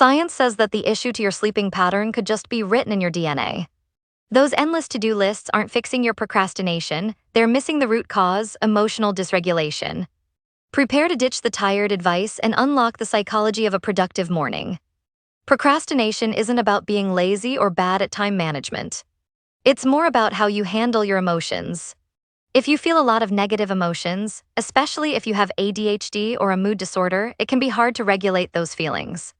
Science says that the issue to your sleeping pattern could just be written in your DNA. Those endless to-do lists aren't fixing your procrastination, they're missing the root cause, emotional dysregulation. Prepare to ditch the tired advice and unlock the psychology of a productive morning. Procrastination isn't about being lazy or bad at time management. It's more about how you handle your emotions. If you feel a lot of negative emotions, especially if you have ADHD or a mood disorder, it can be hard to regulate those feelings.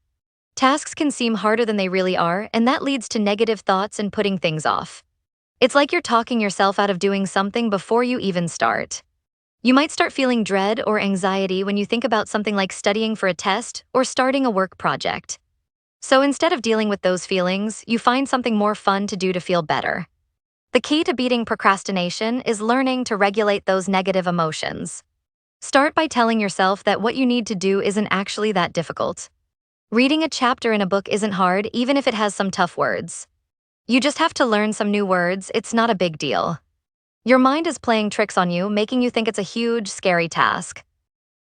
Tasks can seem harder than they really are, and that leads to negative thoughts and putting things off. It's like you're talking yourself out of doing something before you even start. You might start feeling dread or anxiety when you think about something like studying for a test or starting a work project. So instead of dealing with those feelings, you find something more fun to do to feel better. The key to beating procrastination is learning to regulate those negative emotions. Start by telling yourself that what you need to do isn't actually that difficult. Reading a chapter in a book isn't hard, even if it has some tough words. You just have to learn some new words, it's not a big deal. Your mind is playing tricks on you, making you think it's a huge, scary task.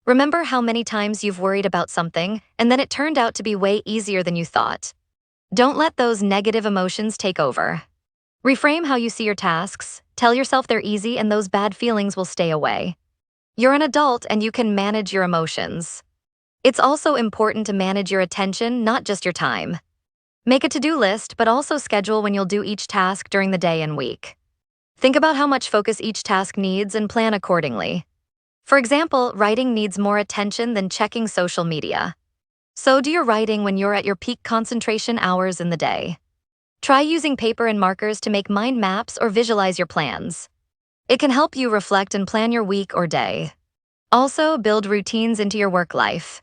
Remember how many times you've worried about something, and then it turned out to be way easier than you thought. Don't let those negative emotions take over. Reframe how you see your tasks, tell yourself they're easy and those bad feelings will stay away. You're an adult and you can manage your emotions. It's also important to manage your attention, not just your time. Make a to-do list, but also schedule when you'll do each task during the day and week. Think about how much focus each task needs and plan accordingly. For example, writing needs more attention than checking social media. So do your writing when you're at your peak concentration hours in the day. Try using paper and markers to make mind maps or visualize your plans. It can help you reflect and plan your week or day. Also, build routines into your work life.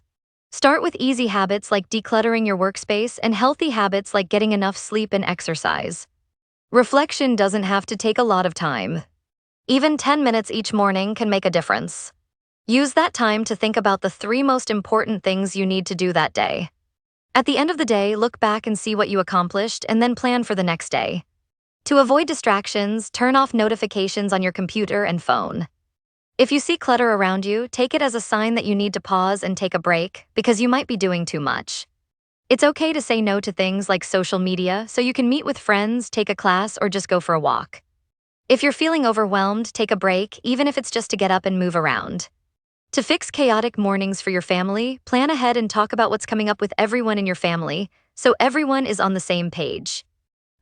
Start with easy habits like decluttering your workspace and healthy habits like getting enough sleep and exercise. Reflection doesn't have to take a lot of time. Even 10 minutes each morning can make a difference. Use that time to think about the 3 most important things you need to do that day. At the end of the day, look back and see what you accomplished and then plan for the next day. To avoid distractions, turn off notifications on your computer and phone. If you see clutter around you, take it as a sign that you need to pause and take a break, because you might be doing too much. It's okay to say no to things like social media so you can meet with friends, take a class, or just go for a walk. If you're feeling overwhelmed, take a break, even if it's just to get up and move around. To fix chaotic mornings for your family, plan ahead and talk about what's coming up with everyone in your family, so everyone is on the same page.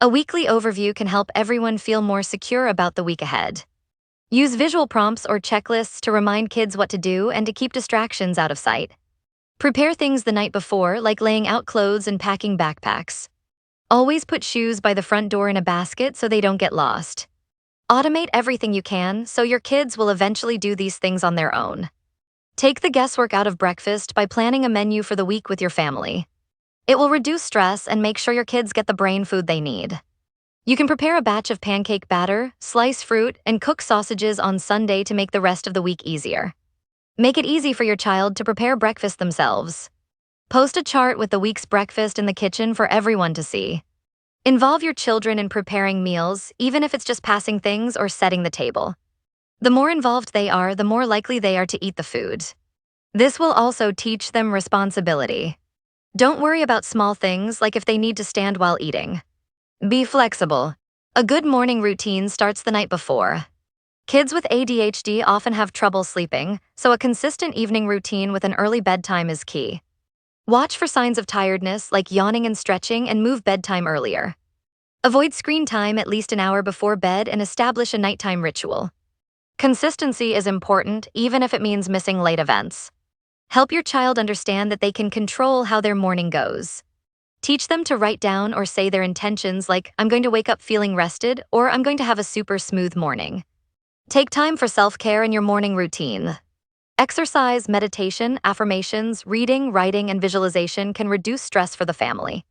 A weekly overview can help everyone feel more secure about the week ahead. Use visual prompts or checklists to remind kids what to do and to keep distractions out of sight. Prepare things the night before, like laying out clothes and packing backpacks. Always put shoes by the front door in a basket so they don't get lost. Automate everything you can so your kids will eventually do these things on their own. Take the guesswork out of breakfast by planning a menu for the week with your family. It will reduce stress and make sure your kids get the brain food they need. You can prepare a batch of pancake batter, slice fruit, and cook sausages on Sunday to make the rest of the week easier. Make it easy for your child to prepare breakfast themselves. Post a chart with the week's breakfast in the kitchen for everyone to see. Involve your children in preparing meals, even if it's just passing things or setting the table. The more involved they are, the more likely they are to eat the food. This will also teach them responsibility. Don't worry about small things like if they need to stand while eating. Be flexible. A good morning routine starts the night before. Kids with ADHD often have trouble sleeping, so a consistent evening routine with an early bedtime is key. Watch for signs of tiredness like yawning and stretching and move bedtime earlier. Avoid screen time at least an hour before bed and establish a nighttime ritual. Consistency is important, even if it means missing late events. Help your child understand that they can control how their morning goes. Teach them to write down or say their intentions like, I'm going to wake up feeling rested, or I'm going to have a super smooth morning. Take time for self-care in your morning routine. Exercise, meditation, affirmations, reading, writing, and visualization can reduce stress for the family.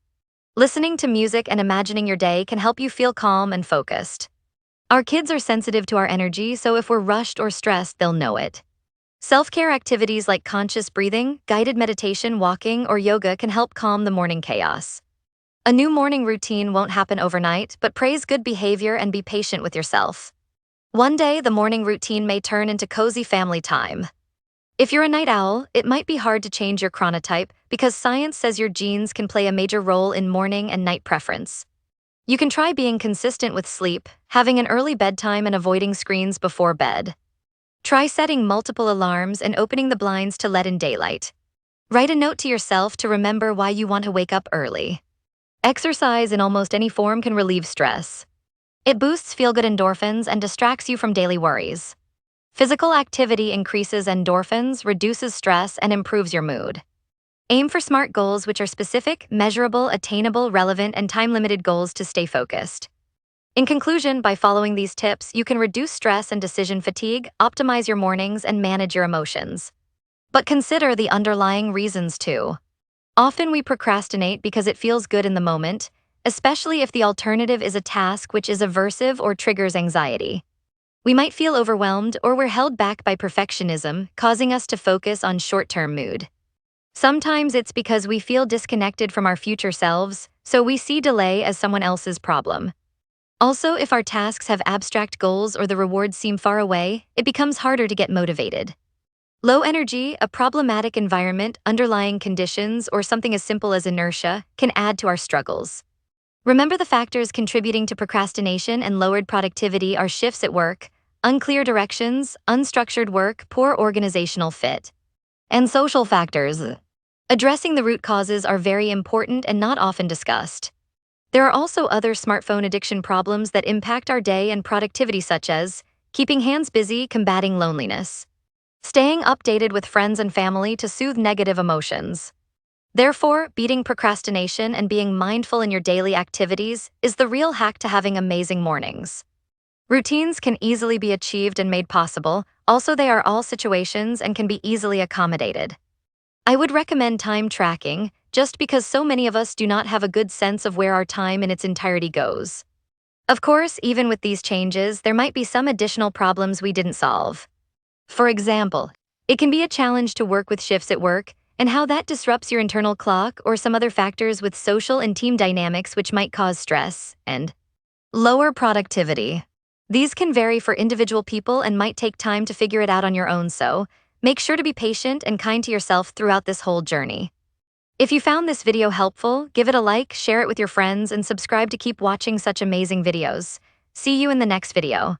Listening to music and imagining your day can help you feel calm and focused. Our kids are sensitive to our energy, so if we're rushed or stressed, they'll know it. Self-care activities like conscious breathing, guided meditation, walking, or yoga can help calm the morning chaos. A new morning routine won't happen overnight, but praise good behavior and be patient with yourself. One day, the morning routine may turn into cozy family time. If you're a night owl, it might be hard to change your chronotype because science says your genes can play a major role in morning and night preference. You can try being consistent with sleep, having an early bedtime and avoiding screens before bed. Try setting multiple alarms and opening the blinds to let in daylight. Write a note to yourself to remember why you want to wake up early. Exercise in almost any form can relieve stress. It boosts feel-good endorphins and distracts you from daily worries. Physical activity increases endorphins, reduces stress, and improves your mood. Aim for SMART goals, which are specific, measurable, attainable, relevant, and time-limited goals to stay focused. In conclusion, by following these tips, you can reduce stress and decision fatigue, optimize your mornings, and manage your emotions. But consider the underlying reasons too. Often we procrastinate because it feels good in the moment, especially if the alternative is a task which is aversive or triggers anxiety. We might feel overwhelmed or we're held back by perfectionism, causing us to focus on short-term mood. Sometimes it's because we feel disconnected from our future selves, so we see delay as someone else's problem. Also, if our tasks have abstract goals or the rewards seem far away, it becomes harder to get motivated. Low energy, a problematic environment, underlying conditions, or something as simple as inertia can add to our struggles. Remember, the factors contributing to procrastination and lowered productivity are shifts at work, unclear directions, unstructured work, poor organizational fit, and social factors. Addressing the root causes are very important and not often discussed. There are also other smartphone addiction problems that impact our day and productivity, such as keeping hands busy, combating loneliness, staying updated with friends and family to soothe negative emotions. Therefore, beating procrastination and being mindful in your daily activities is the real hack to having amazing mornings. Routines can easily be achieved and made possible. Also, they are all situations and can be easily accommodated. I would recommend time tracking, just because so many of us do not have a good sense of where our time in its entirety goes. Of course, even with these changes, there might be some additional problems we didn't solve. For example, it can be a challenge to work with shifts at work and how that disrupts your internal clock, or some other factors with social and team dynamics which might cause stress and lower productivity. These can vary for individual people and might take time to figure it out on your own, so make sure to be patient and kind to yourself throughout this whole journey. If you found this video helpful, give it a like, share it with your friends, and subscribe to keep watching such amazing videos. See you in the next video.